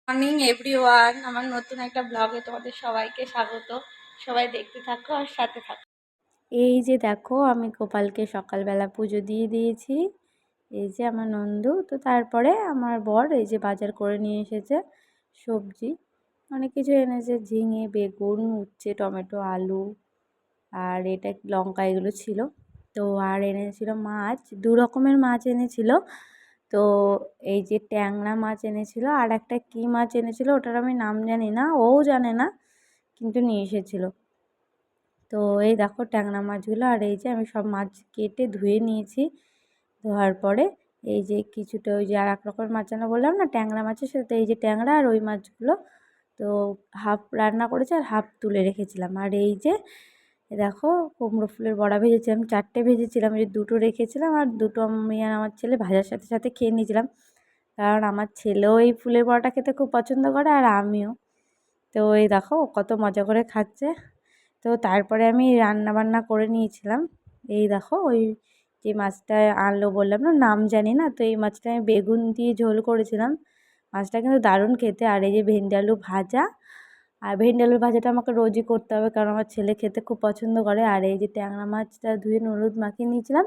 Morning everyone, আমার নতুন একটা ব্লগে তোমাদের সবাইকে স্বাগত। সবাই দেখতে থাকো আর সাথে থাকো। এই যে দেখো, আমি গোপালকে সকালবেলা পুজো দিয়ে দিয়েছি। এই যে আমার নন্দু, তো তারপরে আমার বর এই যে বাজার করে নিয়ে এসেছে সবজি, অনেক কিছু এনেছে, ঝিঙে, বেগুন, উচ্ছে, টমেটো, আলু আর এটা লঙ্কা, এগুলো ছিল। তো আর এনেছিল মাছ, দু রকমের মাছ এনেছিল। তো এই যে ট্যাংরা মাছ এনেছিল, আর একটা কী মাছ এনেছিল ওটার আমি নাম জানি না, ও জানে না, কিন্তু নিয়ে এসেছিল। তো এই দেখো ট্যাংরা মাছগুলো, আর এই যে আমি সব মাছ কেটে ধুয়ে নিয়েছি। ধোয়ার পরে এই যে কিছুটা ওই যে আর এক রকমের মাছ যেন বললাম না ট্যাংরা মাছের সাথে, এই যে ট্যাংরা আর ওই মাছগুলো তো হাফ রান্না করেছি আর হাফ তুলে রেখেছিলাম। আর এই যে দেখো কুমড়ো ফুলের বড়া ভেজেছিলাম, 4টে ভেজেছিলাম, এই যে 2টো রেখেছিলাম আর 2টো আমি আর আমার ছেলে ভাজার সাথে সাথে খেয়ে নিয়েছিলাম, কারণ আমার ছেলেও এই ফুলের বড়াটা খেতে খুব পছন্দ করে আর আমিও। তো এই দেখো কত মজা করে খাচ্ছে। তো তারপরে আমি রান্না বান্না করে নিয়েছিলাম। এই দেখো ওই যে মাছটা আনলো বললাম না, নাম জানি না, তো এই মাছটা আমি বেগুন দিয়ে ঝোল করেছিলাম। মাছটা কিন্তু দারুণ খেতে। আর এই যে ভেন্ডি আলু ভাজা, আর ভেন্ডি আলুর ভাজাটা আমাকে রোজই করতে হবে, কারণ আমার ছেলে খেতে খুব পছন্দ করে। আর এই যে ট্যাংরা মাছটা ধুয়ে হলুদ মাখিয়ে নিয়েছিলাম,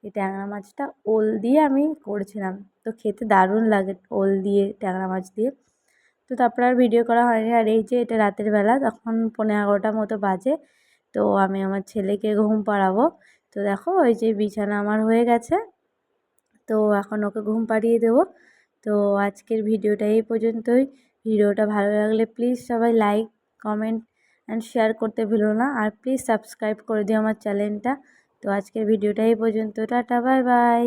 এই ট্যাংরা মাছটা ওল দিয়ে আমি করেছিলাম, তো খেতে দারুণ লাগে ওল দিয়ে, ট্যাংরা মাছ দিয়ে। তো তারপরে আর ভিডিও করা হয়নি। আর এই যে এটা রাতের বেলা, তখন 11:30 মতো বাজে। তো আমি আমার ছেলেকে ঘুম পাড়াবো। তো দেখো ওই যে বিছানা আমার হয়ে গেছে, তো এখন ওকে ঘুম পাড়িয়ে দেবো। তো আজকের ভিডিওটা এই পর্যন্তই। ভিডিওটা ভালো লাগলে প্লিজ সবাই লাইক, কমেন্ট অ্যান্ড শেয়ার করতে ভুলো না, আর প্লিজ সাবস্ক্রাইব করে দিও আমার চ্যানেলটা। তো আজকের ভিডিওটা এই পর্যন্ত, টাটা, বাই বাই।